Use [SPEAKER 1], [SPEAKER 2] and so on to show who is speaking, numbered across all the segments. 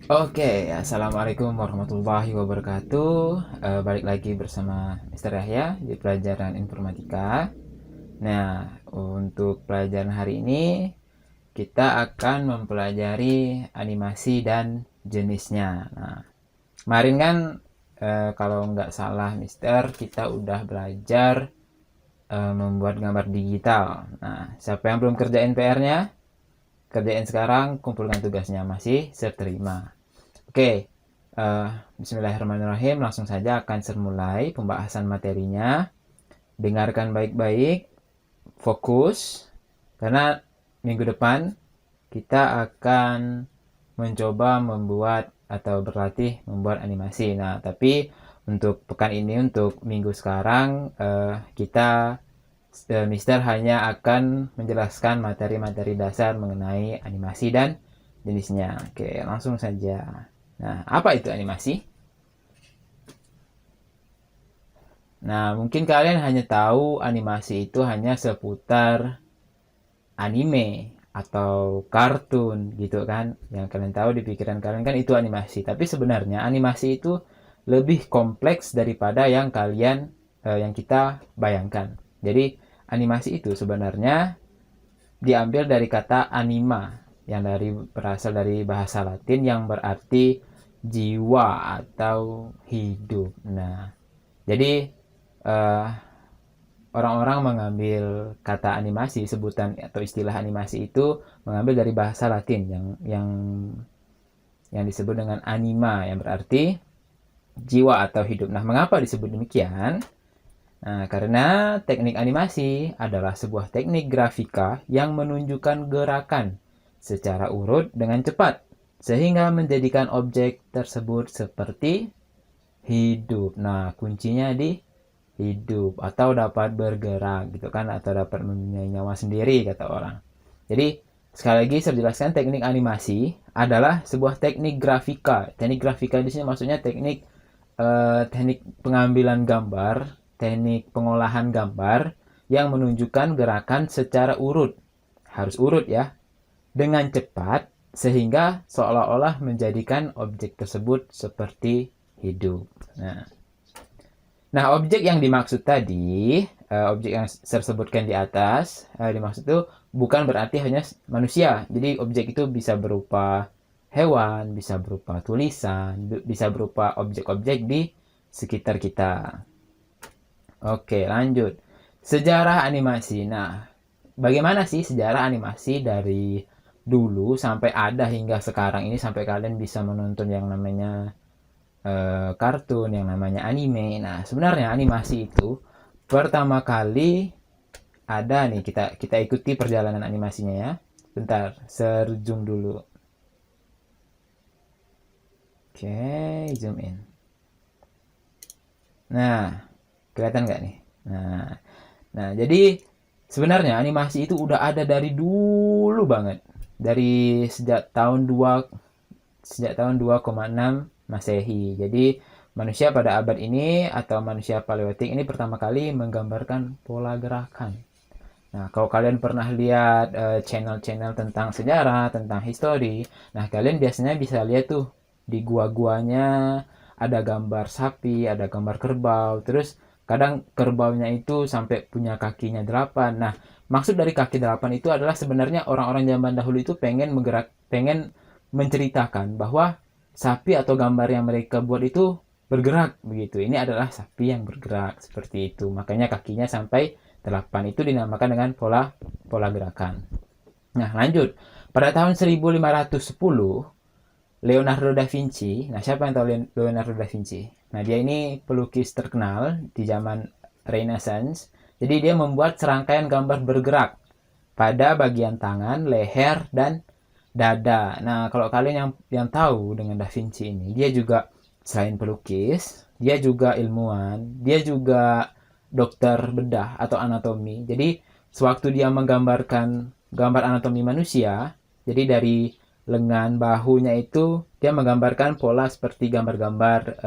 [SPEAKER 1] Oke, assalamualaikum warahmatullahi wabarakatuh. Balik lagi bersama Mister Yahya di pelajaran informatika. Nah, untuk pelajaran hari ini kita akan mempelajari animasi dan jenisnya. Nah, kemarin kan kalau nggak salah Mister, kita udah belajar membuat gambar digital. Nah, siapa yang belum kerjain PR-nya? Kerjain sekarang, kumpulkan tugasnya, masih terima. Oke, bismillahirrahmanirrahim. Langsung saja akan saya mulai pembahasan materinya. Dengarkan baik-baik, fokus, karena minggu depan kita akan mencoba membuat atau berlatih membuat animasi. Nah, tapi untuk pekan ini, untuk minggu sekarang, kita Mister hanya akan menjelaskan materi-materi dasar mengenai animasi dan jenisnya. Oke, langsung saja. Nah, apa itu animasi? Nah, mungkin kalian hanya tahu animasi itu hanya seputar anime atau kartun gitu kan. Yang kalian tahu di pikiran kalian kan itu animasi. Tapi sebenarnya animasi itu lebih kompleks daripada yang yang kita bayangkan. Jadi, animasi itu sebenarnya diambil dari kata anima yang berasal dari bahasa Latin yang berarti jiwa atau hidup. Nah, jadi eh, orang-orang mengambil kata animasi, sebutan atau istilah animasi itu mengambil dari bahasa Latin yang disebut dengan anima yang berarti jiwa atau hidup. Nah, mengapa disebut demikian? Nah, karena teknik animasi adalah sebuah teknik grafika yang menunjukkan gerakan secara urut dengan cepat, sehingga menjadikan objek tersebut seperti hidup. Nah, kuncinya di hidup atau dapat bergerak gitu kan, atau dapat mempunyai nyawa sendiri kata orang. Jadi, sekali lagi saya jelaskan, teknik animasi adalah sebuah teknik grafika. Teknik grafika di sini maksudnya teknik pengambilan gambar, teknik pengolahan gambar yang menunjukkan gerakan secara urut. Harus urut ya, dengan cepat sehingga seolah-olah menjadikan objek tersebut seperti hidup. Nah, objek yang dimaksud tadi, objek yang saya sebutkan di atas, dimaksud itu bukan berarti hanya manusia. Jadi objek itu bisa berupa hewan, bisa berupa tulisan, bisa berupa objek-objek di sekitar kita. Oke, lanjut. Sejarah animasi. Nah, bagaimana sih sejarah animasi dari dulu sampai ada hingga sekarang ini, sampai kalian bisa menonton yang namanya kartun, yang namanya anime. Nah, sebenarnya animasi itu pertama kali ada nih, kita ikuti perjalanan animasinya ya. Bentar, zoom dulu. Oke, zoom in. Nah, kelihatan nggak nih? Nah, jadi sebenarnya animasi itu udah ada dari dulu banget. Dari sejak tahun 2,6 Masehi. Jadi manusia pada abad ini atau manusia paleolitik ini pertama kali menggambarkan pola gerakan. Nah, kalau kalian pernah lihat channel-channel tentang sejarah, tentang histori, nah kalian biasanya bisa lihat tuh di gua-guanya ada gambar sapi, ada gambar kerbau, terus kadang kerbaunya itu sampai punya kakinya 8. Nah, maksud dari kaki 8 itu adalah sebenarnya orang-orang zaman dahulu itu pengen menceritakan bahwa sapi atau gambar yang mereka buat itu bergerak begitu. Ini adalah sapi yang bergerak seperti itu. Makanya kakinya sampai 8 itu dinamakan dengan pola gerakan. Nah, lanjut. Pada tahun 1510, Leonardo da Vinci. Nah, siapa yang tahu Leonardo da Vinci? Nah, dia ini pelukis terkenal di zaman Renaissance. Jadi dia membuat serangkaian gambar bergerak pada bagian tangan, leher, dan dada. Nah, kalau kalian yang tahu dengan Da Vinci ini, dia juga selain pelukis, dia juga ilmuwan, dia juga dokter bedah atau anatomi. Jadi, sewaktu dia menggambarkan gambar anatomi manusia, jadi dari lengan bahunya itu dia menggambarkan pola seperti gambar-gambar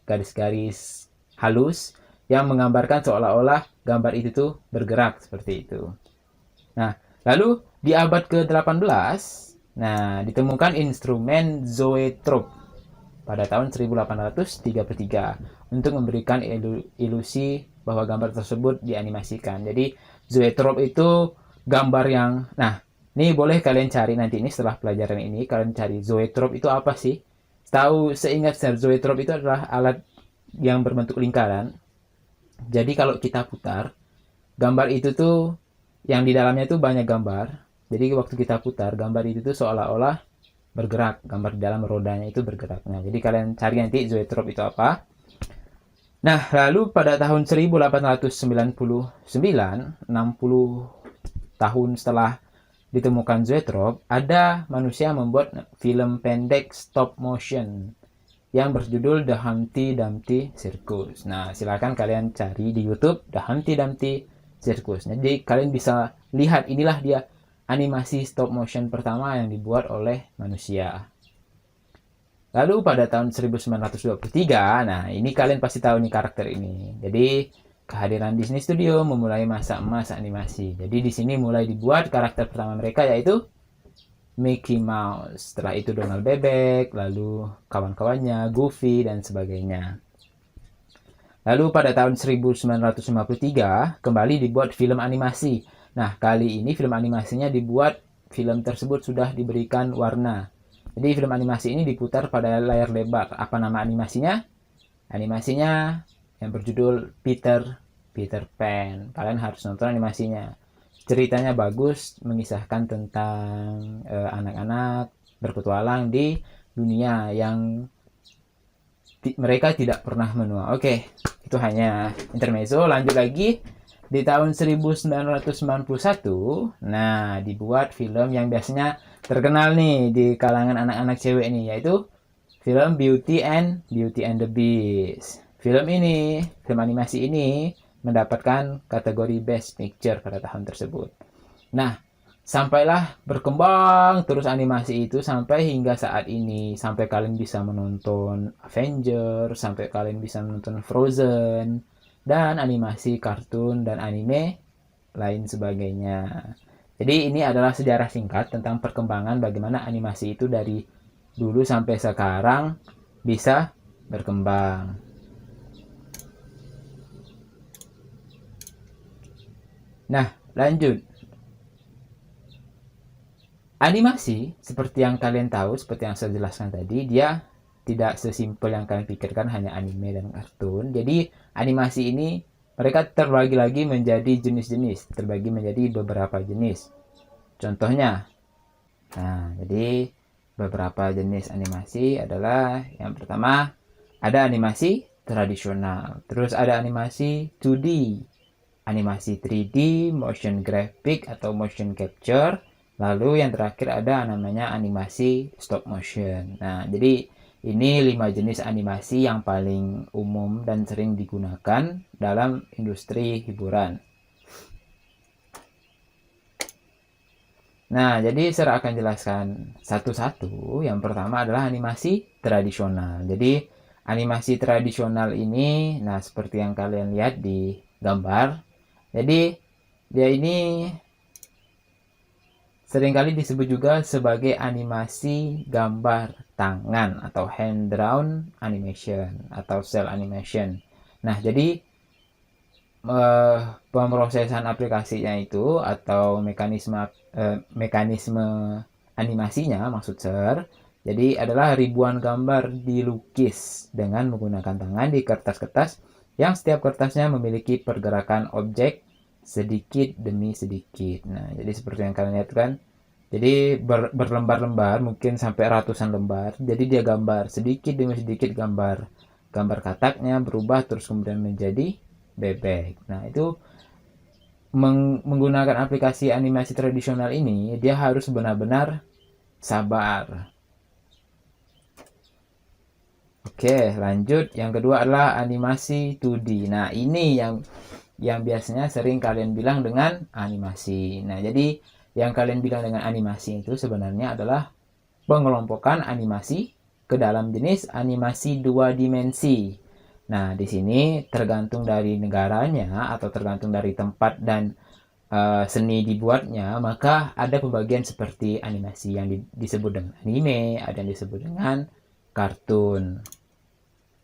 [SPEAKER 1] garis-garis halus yang menggambarkan seolah-olah gambar itu tuh bergerak seperti itu. Nah, lalu di abad ke-18 Nah, ditemukan instrumen zoetrope pada tahun 1833 untuk memberikan ilusi bahwa gambar tersebut dianimasikan. Jadi zoetrope itu gambar yang, nah ini boleh kalian cari nanti ini setelah pelajaran ini, kalian cari zoetrope itu apa sih. Seingat saya zoetrope itu adalah alat yang berbentuk lingkaran. Jadi kalau kita putar gambar itu tuh yang di dalamnya itu banyak gambar. Jadi waktu kita putar gambar itu tuh seolah-olah bergerak, gambar di dalam rodanya itu bergerak. Nah, jadi kalian cari nanti zoetrope itu apa. Nah, lalu pada tahun 1899, 60 tahun setelah ditemukan zoetrope, ada manusia membuat film pendek stop motion yang berjudul The Humpty Dumpty Circus. Nah, silakan kalian cari di YouTube The Humpty Dumpty Circus. Jadi kalian bisa lihat, inilah dia animasi stop motion pertama yang dibuat oleh manusia. Lalu pada tahun 1923, nah ini kalian pasti tahu nih karakter ini. Jadi kehadiran Disney Studio memulai masa emas animasi. Jadi di sini mulai dibuat karakter pertama mereka yaitu Mickey Mouse. Setelah itu Donald Bebek, lalu kawan-kawannya, Goofy dan sebagainya. Lalu pada tahun 1953 kembali dibuat film animasi. Nah, kali ini film animasinya dibuat, film tersebut sudah diberikan warna. Jadi film animasi ini diputar pada layar lebar. Apa nama animasinya? Animasinya yang berjudul Peter Pan. Kalian harus nonton animasinya. Ceritanya bagus, mengisahkan tentang anak-anak berpetualang di dunia yang mereka tidak pernah menua. Oke, itu hanya intermezzo. Lanjut lagi. Di tahun 1991, nah dibuat film yang biasanya terkenal nih di kalangan anak-anak cewek nih, yaitu film Beauty and the Beast. Film animasi ini mendapatkan kategori Best Picture pada tahun tersebut. Nah, sampailah berkembang terus animasi itu sampai hingga saat ini, sampai kalian bisa menonton Avengers, sampai kalian bisa menonton Frozen, dan animasi kartun dan anime lain sebagainya. Jadi ini adalah sejarah singkat tentang perkembangan bagaimana animasi itu dari dulu sampai sekarang bisa berkembang. Nah, lanjut. Animasi, seperti yang kalian tahu, seperti yang saya jelaskan tadi, dia tidak sesimpel yang kalian pikirkan hanya anime dan kartun. Jadi animasi ini mereka terbagi lagi menjadi jenis-jenis, terbagi menjadi beberapa jenis. Contohnya, nah jadi beberapa jenis animasi adalah yang pertama ada animasi tradisional, terus ada animasi 2D, animasi 3D, motion graphic atau motion capture, lalu yang terakhir ada namanya animasi stop motion. Nah, jadi ini 5 jenis animasi yang paling umum dan sering digunakan dalam industri hiburan. Nah, jadi saya akan jelaskan satu-satu. Yang pertama adalah animasi tradisional. Jadi, animasi tradisional ini, nah seperti yang kalian lihat di gambar. Jadi, dia ini seringkali disebut juga sebagai animasi gambar tangan atau hand drawn animation atau cell animation. Nah, jadi pemrosesan aplikasinya itu atau mekanisme animasinya maksud saya, jadi adalah ribuan gambar dilukis dengan menggunakan tangan di kertas-kertas yang setiap kertasnya memiliki pergerakan objek sedikit demi sedikit. Nah, jadi seperti yang kalian lihat kan, jadi berlembar-lembar, mungkin sampai ratusan lembar. Jadi dia gambar sedikit demi sedikit, gambar kataknya berubah terus kemudian menjadi bebek. Nah, itu menggunakan aplikasi animasi tradisional ini, dia harus benar-benar sabar. Oke, lanjut. Yang kedua adalah animasi 2D. Nah, ini yang biasanya sering kalian bilang dengan animasi. Nah, jadi yang kalian bilang dengan animasi itu sebenarnya adalah pengelompokan animasi ke dalam jenis animasi 2 dimensi. Nah, di sini tergantung dari negaranya atau tergantung dari tempat dan seni dibuatnya, maka ada pembagian seperti animasi yang disebut dengan anime, ada yang disebut dengan kartun.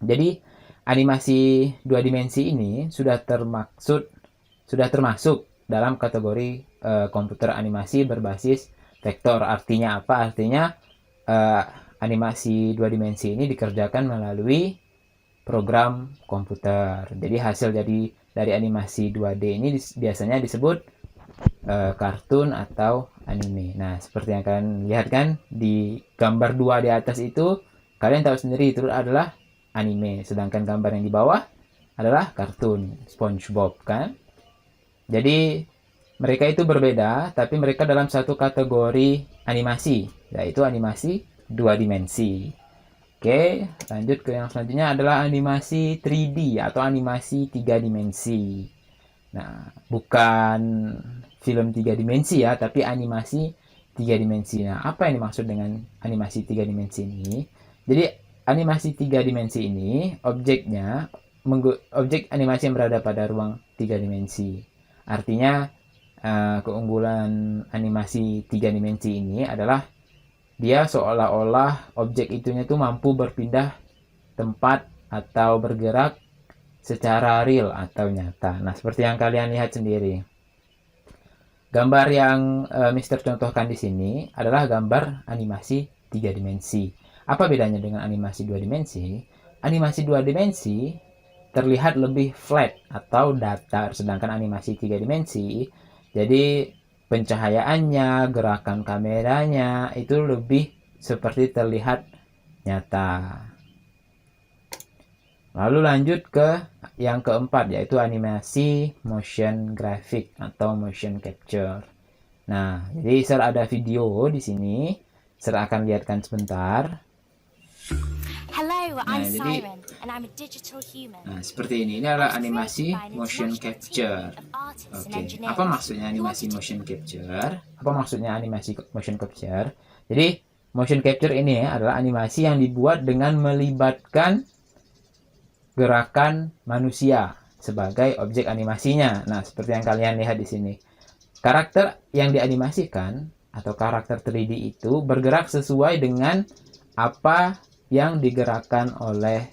[SPEAKER 1] Jadi animasi 2 dimensi ini sudah termasuk dalam kategori komputer animasi berbasis vektor. Artinya apa? Artinya animasi 2 dimensi ini dikerjakan melalui program komputer. Jadi hasil dari animasi 2D ini biasanya disebut kartun atau anime. Nah, seperti yang kalian lihat kan di gambar 2 di atas itu, kalian tahu sendiri itu adalah anime, sedangkan gambar yang di bawah adalah kartun SpongeBob kan. Jadi mereka itu berbeda, tapi mereka dalam satu kategori animasi, yaitu animasi 2 dimensi. Oke, lanjut ke yang selanjutnya adalah animasi 3D atau animasi 3 dimensi. Nah, bukan film 3 dimensi ya, tapi animasi 3 dimensi. Nah, apa yang dimaksud dengan animasi 3 dimensi ini? Jadi animasi 3 dimensi ini objek animasi yang berada pada ruang 3 dimensi. Artinya keunggulan animasi 3 dimensi ini adalah dia seolah-olah objek itunya tuh mampu berpindah tempat atau bergerak secara real atau nyata. Nah, seperti yang kalian lihat sendiri. Gambar yang Mister contohkan di sini adalah gambar animasi 3 dimensi. Apa bedanya dengan animasi 2 dimensi? Animasi 2 dimensi terlihat lebih flat atau datar, sedangkan animasi 3 dimensi jadi pencahayaannya, gerakan kameranya itu lebih seperti terlihat nyata. Lalu lanjut ke yang keempat, yaitu animasi motion graphic atau motion capture. Nah, jadi Sir ada video di sini. Sir akan lihatkan sebentar.
[SPEAKER 2] Hello, I'm Siren, and I'm a digital human.
[SPEAKER 1] Nah, seperti ini. Ini adalah animasi motion capture. Oke, apa maksudnya animasi motion capture? Apa maksudnya animasi motion capture? Jadi, motion capture ini adalah animasi yang dibuat dengan melibatkan gerakan manusia sebagai objek animasinya. Nah, seperti yang kalian lihat di sini. Karakter yang dianimasikan atau karakter 3D itu bergerak sesuai dengan apa yang digerakkan oleh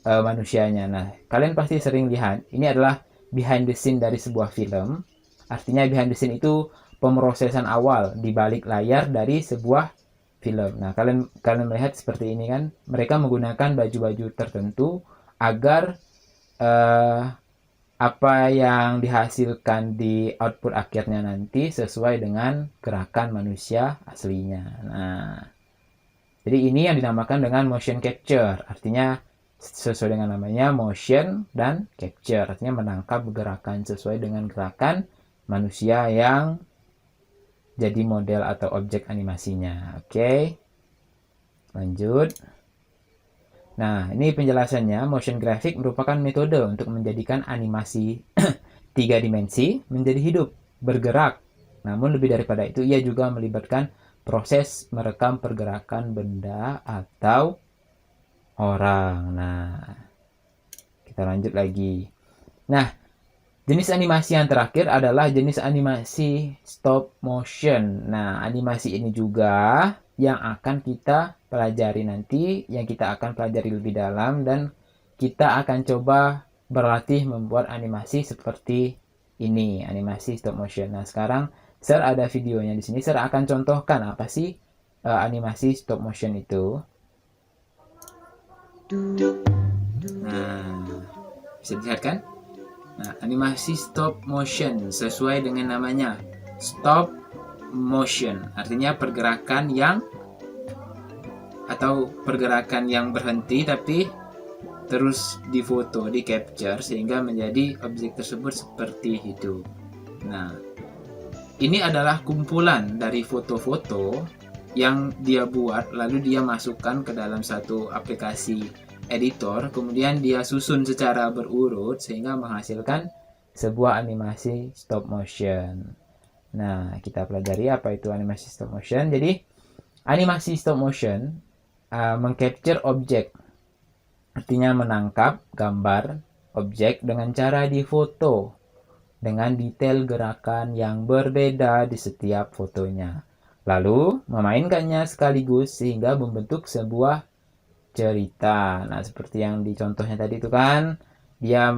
[SPEAKER 1] manusianya. Nah, kalian pasti sering lihat, ini adalah behind the scene dari sebuah film. Artinya behind the scene itu pemrosesan awal di balik layar dari sebuah film. Nah, kalian melihat seperti ini kan, mereka menggunakan baju-baju tertentu agar apa yang dihasilkan di output akhirnya nanti sesuai dengan gerakan manusia aslinya. Nah, jadi ini yang dinamakan dengan motion capture. Artinya sesuai dengan namanya motion dan capture. Artinya menangkap gerakan sesuai dengan gerakan manusia yang jadi model atau objek animasinya. Oke. Lanjut. Nah, ini penjelasannya. Motion graphic merupakan metode untuk menjadikan animasi 3 dimensi menjadi hidup, bergerak. Namun lebih daripada itu, ia juga melibatkan proses merekam pergerakan benda atau orang. Nah, kita lanjut lagi. Nah, jenis animasi yang terakhir adalah jenis animasi stop motion. Nah, animasi ini juga yang akan kita pelajari nanti, yang kita akan pelajari lebih dalam, dan kita akan coba berlatih membuat animasi seperti ini, animasi stop motion. Nah, sekarang Sir ada videonya di sini. Sir akan contohkan apa sih animasi stop motion itu. Nah, bisa dilihat kan? Nah, animasi stop motion sesuai dengan namanya, stop motion, artinya pergerakan yang berhenti tapi terus difoto, di capture sehingga menjadi objek tersebut seperti hidup. Nah, ini adalah kumpulan dari foto-foto yang dia buat, lalu dia masukkan ke dalam satu aplikasi editor, kemudian dia susun secara berurut sehingga menghasilkan sebuah animasi stop motion. Nah, kita pelajari apa itu animasi stop motion. Jadi, animasi stop motion mengcapture objek, artinya menangkap gambar objek dengan cara difoto dengan detail gerakan yang berbeda di setiap fotonya. Lalu, memainkannya sekaligus sehingga membentuk sebuah cerita. Nah, seperti yang di contohnya tadi itu kan, dia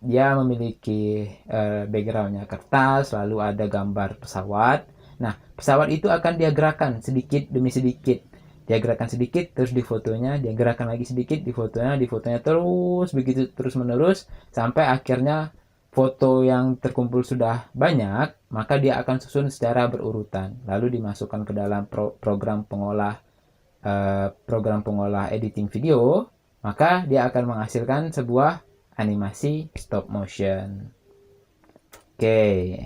[SPEAKER 1] dia memiliki backgroundnya kertas, lalu ada gambar pesawat. Nah, pesawat itu akan dia gerakan sedikit demi sedikit. Dia gerakan sedikit, terus di fotonya, dia gerakan lagi sedikit, di fotonya terus, begitu terus menerus, sampai akhirnya foto yang terkumpul sudah banyak, maka dia akan susun secara berurutan, lalu dimasukkan ke dalam program pengolah editing video, maka dia akan menghasilkan sebuah animasi stop motion. Oke.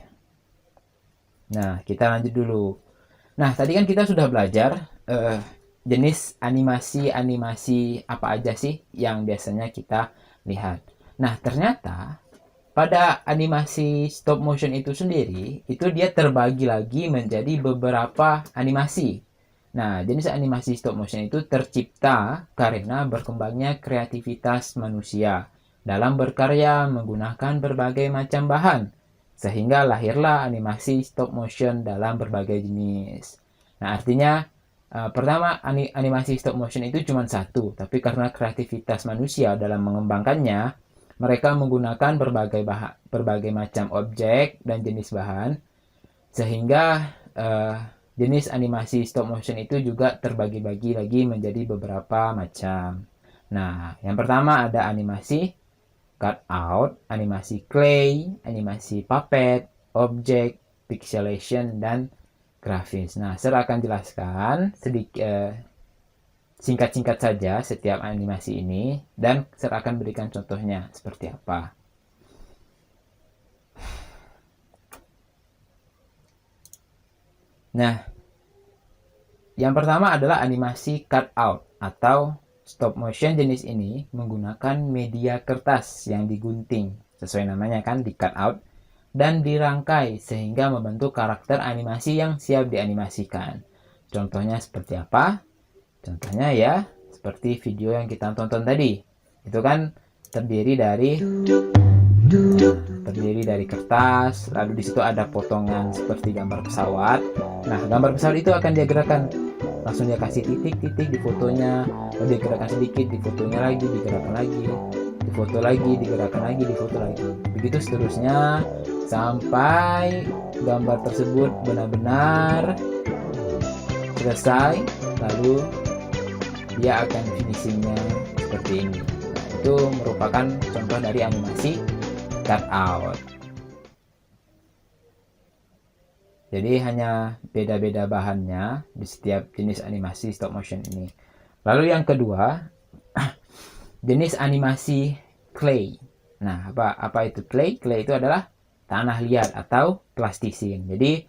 [SPEAKER 1] Nah, kita lanjut dulu. Nah, tadi kan kita sudah belajar jenis animasi apa aja sih yang biasanya kita lihat. Nah, ternyata pada animasi stop motion itu sendiri, itu dia terbagi lagi menjadi beberapa animasi. Nah, jenis animasi stop motion itu tercipta karena berkembangnya kreativitas manusia dalam berkarya menggunakan berbagai macam bahan, sehingga lahirlah animasi stop motion dalam berbagai jenis. Nah, artinya pertama animasi stop motion itu cuma satu, tapi karena kreativitas manusia dalam mengembangkannya, mereka menggunakan berbagai macam objek dan jenis bahan, sehingga jenis animasi stop motion itu juga terbagi-bagi lagi menjadi beberapa macam. Nah, yang pertama ada animasi cutout, animasi clay, animasi puppet, object, pixelation, dan grafis. Nah, saya akan jelaskan singkat-singkat saja setiap animasi ini, dan saya akan berikan contohnya seperti apa. Nah, yang pertama adalah animasi cutout atau stop motion. Jenis ini menggunakan media kertas yang digunting, sesuai namanya kan, di cutout, dan dirangkai sehingga membentuk karakter animasi yang siap dianimasikan. Contohnya seperti apa? Contohnya ya, seperti video yang kita tonton tadi. Itu kan terdiri dari kertas, lalu di situ ada potongan seperti gambar pesawat. Nah, gambar pesawat itu akan dia gerakan, langsung dia kasih titik-titik di fotonya, lalu dia gerakan sedikit di fotonya lagi, digerakkan lagi, di foto lagi, digerakkan lagi, di foto lagi. Begitu seterusnya sampai gambar tersebut benar-benar selesai, lalu dia akan finishingnya seperti ini. Nah, itu merupakan contoh dari animasi cutout. Jadi hanya beda-beda bahannya di setiap jenis animasi stop motion ini. Lalu yang kedua, jenis animasi clay. Nah, apa itu clay? Clay itu adalah tanah liat atau plastisin. Jadi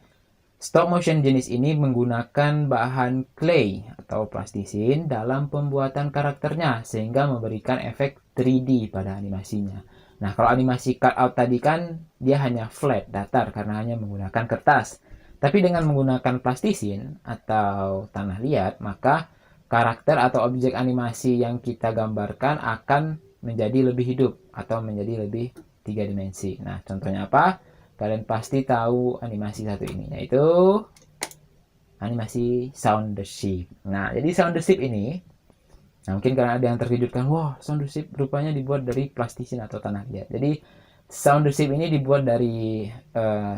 [SPEAKER 1] stop motion jenis ini menggunakan bahan clay atau plastisin dalam pembuatan karakternya sehingga memberikan efek 3D pada animasinya. Nah, kalau animasi cutout tadi kan dia hanya flat, datar karena hanya menggunakan kertas. Tapi dengan menggunakan plastisin atau tanah liat, maka karakter atau objek animasi yang kita gambarkan akan menjadi lebih hidup atau menjadi lebih 3 dimensi. Nah, contohnya apa? Kalian pasti tahu animasi satu ini, yaitu animasi Sound the Ship. Nah, jadi Sound the Ship ini, nah mungkin karena ada yang terkejutkan, wah, Sound the Ship rupanya dibuat dari plastisin atau tanah liat. Jadi Sound the Ship ini dibuat dari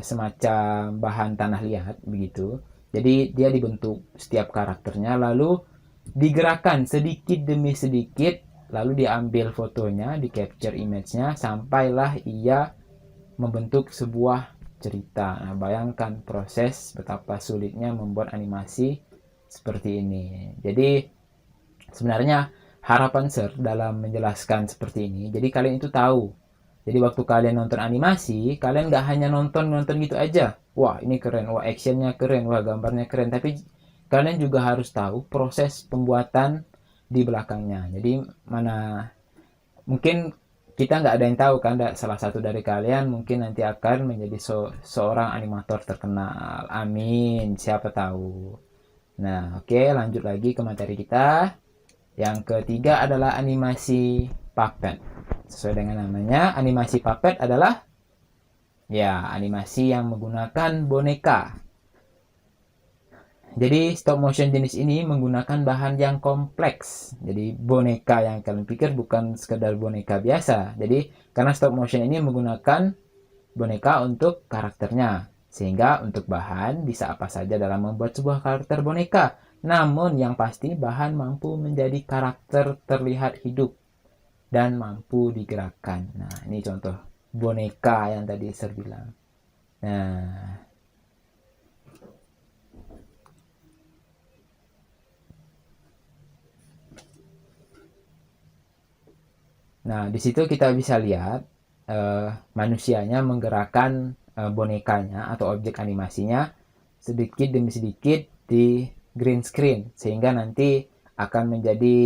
[SPEAKER 1] semacam bahan tanah liat begitu. Jadi dia dibentuk setiap karakternya, lalu digerakkan sedikit demi sedikit, lalu diambil fotonya, di capture image-nya, sampailah ia membentuk sebuah cerita. Nah, bayangkan proses betapa sulitnya membuat animasi seperti ini. Jadi sebenarnya harapan Sir dalam menjelaskan seperti ini, jadi kalian itu tahu. Jadi waktu kalian nonton animasi, kalian nggak hanya nonton gitu aja. Wah, ini keren, wah actionnya keren, wah gambarnya keren. Tapi kalian juga harus tahu proses pembuatan di belakangnya. Jadi mungkin kita nggak ada yang tahu kan, salah satu dari kalian mungkin nanti akan menjadi seorang animator terkenal. Amin, siapa tahu. Nah, oke, lanjut lagi ke materi kita. Yang ketiga adalah animasi puppet. Sesuai dengan namanya, animasi puppet adalah Ya, animasi yang menggunakan boneka. Jadi stop motion jenis ini menggunakan bahan yang kompleks. Jadi boneka yang kalian pikir bukan sekedar boneka biasa. Jadi karena stop motion ini menggunakan boneka untuk karakternya. Sehingga untuk bahan bisa apa saja dalam membuat sebuah karakter boneka. Namun yang pasti bahan mampu menjadi karakter terlihat hidup dan mampu digerakkan. Nah, ini contoh boneka yang tadi saya bilang. Nah, di situ kita bisa lihat manusianya menggerakkan bonekanya atau objek animasinya sedikit demi sedikit di green screen sehingga nanti akan menjadi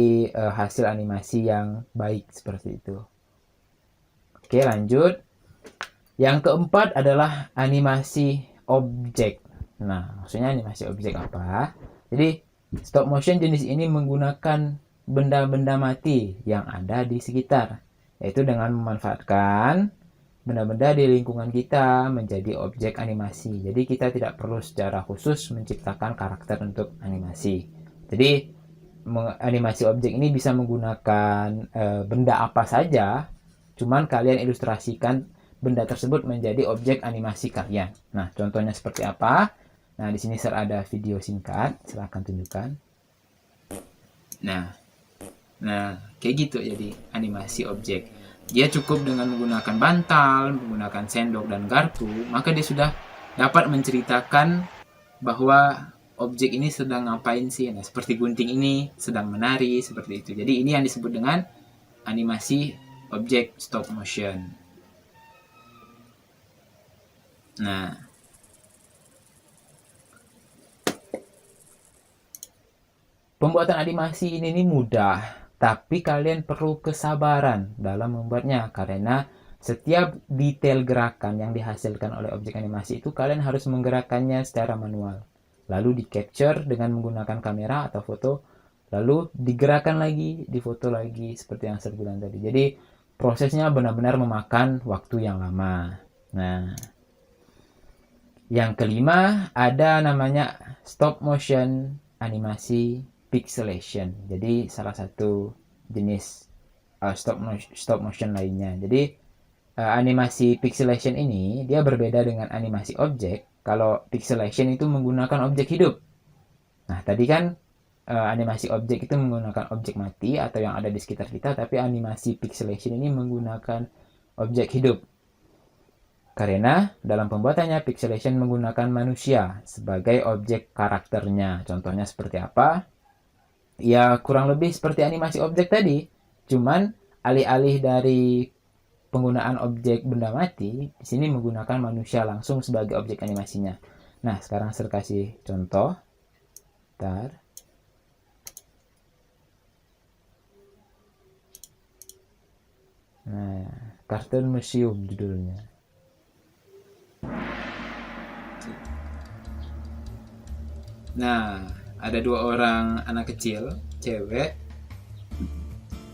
[SPEAKER 1] hasil animasi yang baik seperti itu. Oke, lanjut. Yang keempat adalah animasi objek. Nah, maksudnya animasi objek apa? Jadi, stop motion jenis ini menggunakan benda-benda mati yang ada di sekitar, yaitu dengan memanfaatkan benda-benda di lingkungan kita menjadi objek animasi. Jadi kita tidak perlu secara khusus menciptakan karakter untuk animasi. Jadi animasi objek ini bisa menggunakan benda apa saja, cuman kalian ilustrasikan benda tersebut menjadi objek animasi kalian. Nah, contohnya seperti apa? Nah, di sini ada video singkat, silahkan tunjukkan. Nah, kayak gitu jadi animasi objek. Dia cukup dengan menggunakan bantal, menggunakan sendok dan garpu, maka dia sudah dapat menceritakan bahwa objek ini sedang ngapain sih. Nah, seperti gunting ini sedang menari, seperti itu. Jadi ini yang disebut dengan animasi objek stop motion. Nah, pembuatan animasi ini mudah, tapi kalian perlu kesabaran dalam membuatnya karena setiap detail gerakan yang dihasilkan oleh objek animasi itu kalian harus menggerakkannya secara manual. Lalu di-capture dengan menggunakan kamera atau foto, lalu digerakkan lagi, difoto lagi seperti yang saya bilang tadi. Jadi prosesnya benar-benar memakan waktu yang lama. Nah, yang kelima ada namanya stop motion animasi pixelation. Jadi salah satu jenis stop motion lainnya. Jadi animasi pixelation ini dia berbeda dengan animasi objek. Kalau pixelation itu menggunakan objek hidup. Nah, tadi kan animasi objek itu menggunakan objek mati atau yang ada di sekitar kita, tapi animasi pixelation ini menggunakan objek hidup. Karena dalam pembuatannya pixelation menggunakan manusia sebagai objek karakternya. Contohnya seperti apa? Ya kurang lebih seperti animasi objek tadi. Cuman alih-alih dari penggunaan objek benda mati, di sini menggunakan manusia langsung sebagai objek animasinya. Nah, sekarang saya kasih contoh. Bentar. Nah, Cartoon Museum judulnya. Nah, ada dua orang anak kecil, cewek.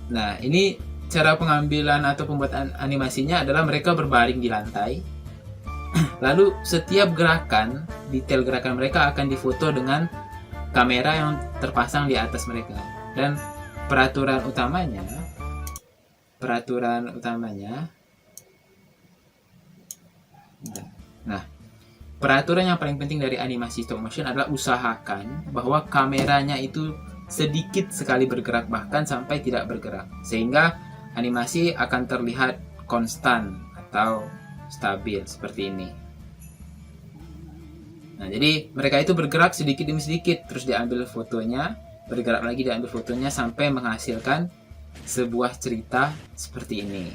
[SPEAKER 1] Nah, ini cara pengambilan atau pembuatan animasinya adalah mereka berbaring di lantai. Lalu setiap gerakan, detail gerakan mereka akan difoto dengan kamera yang terpasang di atas mereka. Dan peraturan utamanya peraturan yang paling penting dari animasi stop motion adalah usahakan bahwa kameranya itu sedikit sekali bergerak, bahkan sampai tidak bergerak, sehingga animasi akan terlihat konstan atau stabil seperti ini. Nah, jadi mereka itu bergerak sedikit demi sedikit, terus diambil fotonya, bergerak lagi, diambil fotonya sampai menghasilkan sebuah cerita seperti ini.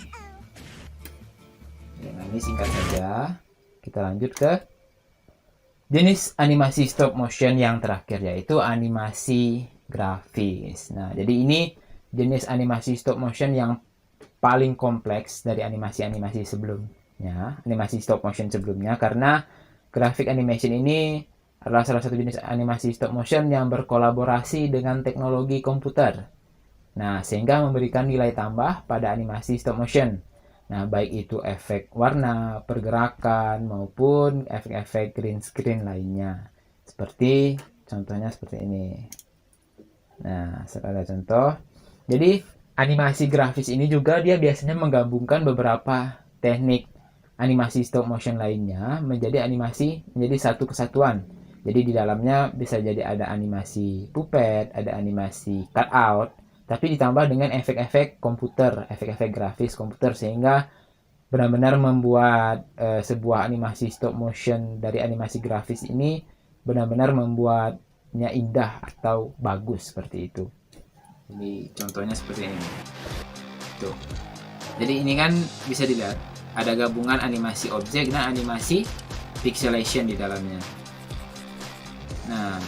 [SPEAKER 1] Nah, ini singkat saja. Kita lanjut ke jenis animasi stop motion yang terakhir, yaitu animasi grafis. Nah, jadi ini jenis animasi stop motion yang paling kompleks dari animasi-animasi sebelumnya, animasi stop motion sebelumnya, karena graphic animation ini adalah salah satu jenis animasi stop motion yang berkolaborasi dengan teknologi komputer. Nah, sehingga memberikan nilai tambah pada animasi stop motion. Nah, baik itu efek warna, pergerakan, maupun efek-efek green screen lainnya. Seperti contohnya seperti ini. Nah, ada contoh. Jadi, animasi grafis ini juga dia biasanya menggabungkan beberapa teknik animasi stop motion lainnya menjadi satu kesatuan. Jadi di dalamnya bisa jadi ada animasi puppet, ada animasi cutout, tapi ditambah dengan efek-efek komputer, efek-efek grafis komputer, sehingga benar-benar membuat sebuah animasi stop motion dari animasi grafis ini benar-benar membuatnya indah atau bagus seperti itu. Jadi contohnya seperti ini. Tuh. Jadi ini kan bisa dilihat ada gabungan animasi objek dan animasi pixelation di dalamnya. Nah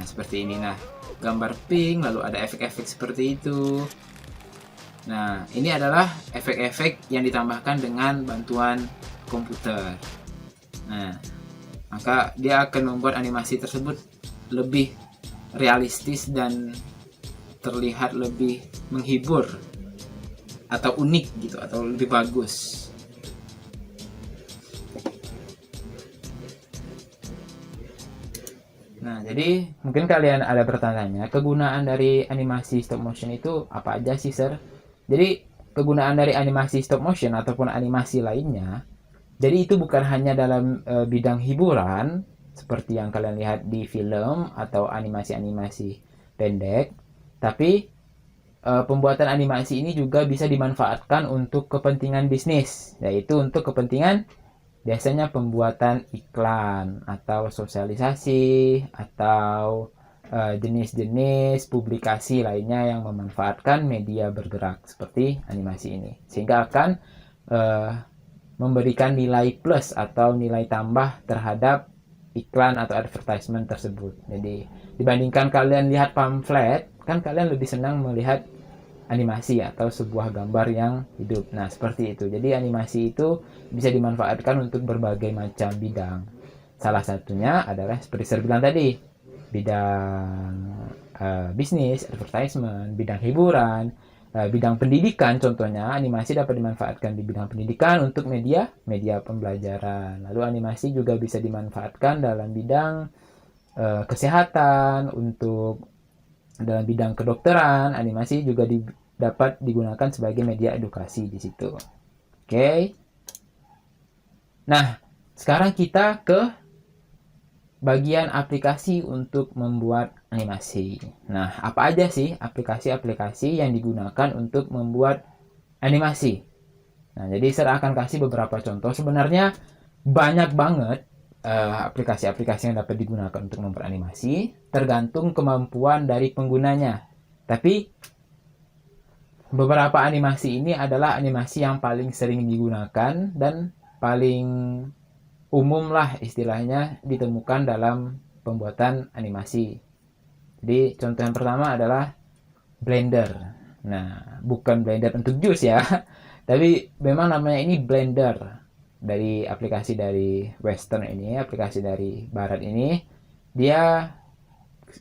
[SPEAKER 1] seperti ini. Nah, gambar pink, lalu ada efek-efek seperti itu. Nah, ini adalah efek-efek yang ditambahkan dengan bantuan komputer. Nah, maka dia akan membuat animasi tersebut lebih realistis dan terlihat lebih menghibur atau unik gitu, atau lebih bagus. Nah, jadi mungkin kalian ada bertanya, kegunaan dari animasi stop motion itu apa aja sih, Sir? Jadi, kegunaan dari animasi stop motion ataupun animasi lainnya, jadi itu bukan hanya dalam bidang hiburan, seperti yang kalian lihat di film atau animasi-animasi pendek, tapi pembuatan animasi ini juga bisa dimanfaatkan untuk kepentingan bisnis, yaitu untuk kepentingan biasanya pembuatan iklan atau sosialisasi atau jenis-jenis publikasi lainnya yang memanfaatkan media bergerak seperti animasi ini, sehingga akan memberikan nilai plus atau nilai tambah terhadap iklan atau advertisement tersebut. Jadi dibandingkan kalian lihat pamflet, kan kalian lebih senang melihat animasi atau sebuah gambar yang hidup. Nah, seperti itu. Jadi animasi itu bisa dimanfaatkan untuk berbagai macam bidang. Salah satunya adalah seperti saya bilang tadi, bidang bisnis, advertisement, bidang hiburan, bidang pendidikan. Contohnya animasi dapat dimanfaatkan di bidang pendidikan untuk media pembelajaran. Lalu animasi juga bisa dimanfaatkan dalam bidang kesehatan, untuk dalam bidang kedokteran. Animasi juga dapat digunakan sebagai media edukasi di situ. Oke. Nah, sekarang kita ke bagian aplikasi untuk membuat animasi. Nah, apa aja sih aplikasi-aplikasi yang digunakan untuk membuat animasi? Nah, jadi saya akan kasih beberapa contoh. Sebenarnya banyak banget aplikasi-aplikasi yang dapat digunakan untuk membuat animasi, tergantung kemampuan dari penggunanya. Tapi beberapa animasi ini adalah animasi yang paling sering digunakan dan paling umum lah istilahnya ditemukan dalam pembuatan animasi. Jadi contoh yang pertama adalah Blender. Nah, bukan Blender untuk jus ya, tapi memang namanya ini Blender. Dari aplikasi dari Western ini, aplikasi dari Barat ini, dia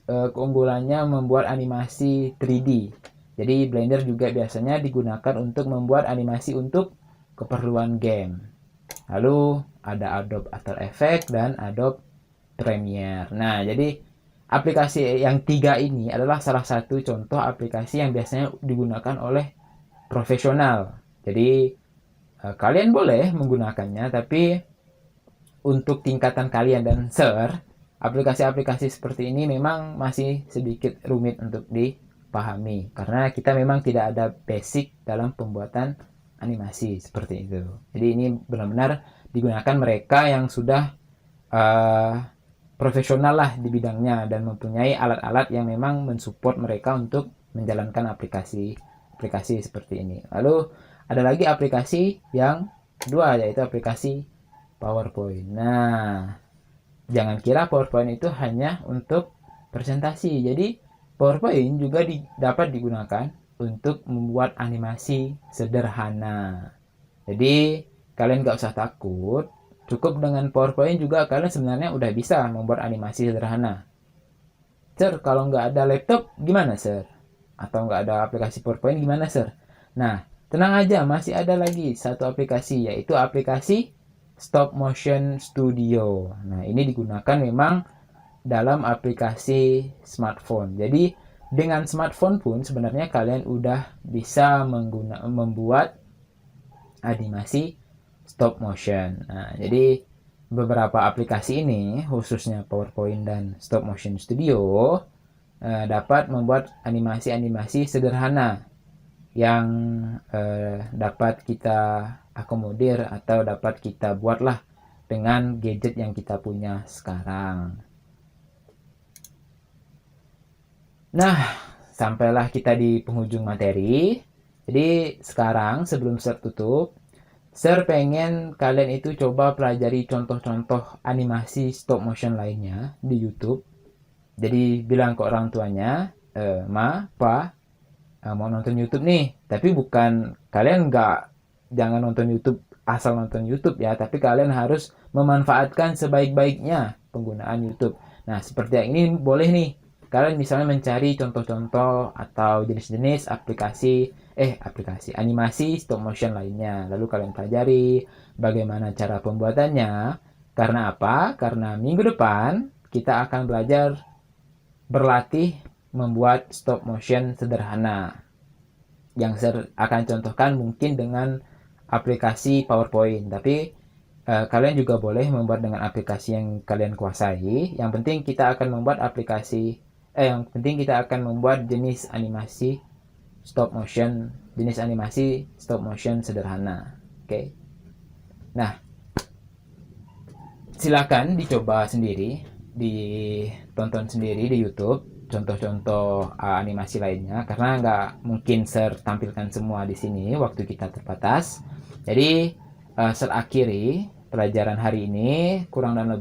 [SPEAKER 1] keunggulannya membuat animasi 3D. Jadi Blender juga biasanya digunakan untuk membuat animasi untuk keperluan game. Lalu ada Adobe After Effects dan Adobe Premiere. Nah, jadi aplikasi yang tiga ini adalah salah satu contoh aplikasi yang biasanya digunakan oleh profesional. Jadi kalian boleh menggunakannya, tapi untuk tingkatan kalian dan Sir, aplikasi-aplikasi seperti ini memang masih sedikit rumit untuk dipahami, karena kita memang tidak ada basic dalam pembuatan animasi seperti itu. Jadi ini benar-benar digunakan mereka yang sudah profesional lah di bidangnya dan mempunyai alat-alat yang memang mensupport mereka untuk menjalankan aplikasi seperti ini. Lalu ada lagi aplikasi yang kedua, yaitu aplikasi PowerPoint. Nah, jangan kira PowerPoint itu hanya untuk presentasi. Jadi PowerPoint juga dapat digunakan untuk membuat animasi sederhana. Jadi kalian gak usah takut, cukup dengan PowerPoint juga kalian sebenarnya udah bisa membuat animasi sederhana. Sir, kalau nggak ada laptop gimana, Sir? Atau nggak ada aplikasi PowerPoint gimana, Sir? Nah, tenang aja, masih ada lagi satu aplikasi, yaitu aplikasi Stop Motion Studio. Nah, ini digunakan memang dalam aplikasi smartphone. Jadi, dengan smartphone pun sebenarnya kalian udah bisa membuat animasi stop motion. Nah, jadi beberapa aplikasi ini, khususnya PowerPoint dan Stop Motion Studio, dapat membuat animasi-animasi sederhana yang dapat kita akomodir atau dapat kita buatlah dengan gadget yang kita punya sekarang. Nah, sampailah kita di penghujung materi. Jadi sekarang sebelum Sir tutup, Sir pengen kalian itu coba pelajari contoh-contoh animasi stop motion lainnya di YouTube. Jadi bilang ke orang tuanya, Ma, Pa, mau nonton YouTube nih, tapi bukan kalian jangan nonton YouTube asal nonton YouTube ya, tapi kalian harus memanfaatkan sebaik-baiknya penggunaan YouTube. Nah, seperti yang ini boleh nih, kalian misalnya mencari contoh-contoh atau jenis-jenis aplikasi animasi stop motion lainnya, lalu kalian pelajari bagaimana cara pembuatannya. Karena apa? Karena minggu depan kita akan belajar berlatih membuat stop motion sederhana. Yang saya akan contohkan mungkin dengan aplikasi PowerPoint, tapi kalian juga boleh membuat dengan aplikasi yang kalian kuasai. Yang penting kita akan membuat jenis animasi stop motion sederhana. Oke. Nah, silakan dicoba sendiri, ditonton sendiri di YouTube contoh-contoh animasi lainnya, karena nggak mungkin Sir tampilkan semua di sini, waktu kita terbatas. Jadi Sir akhiri pelajaran hari ini, kurang dan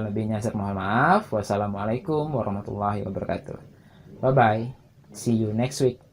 [SPEAKER 1] lebihnya Sir mohon maaf. Wassalamualaikum warahmatullahi wabarakatuh. Bye bye, see you next week.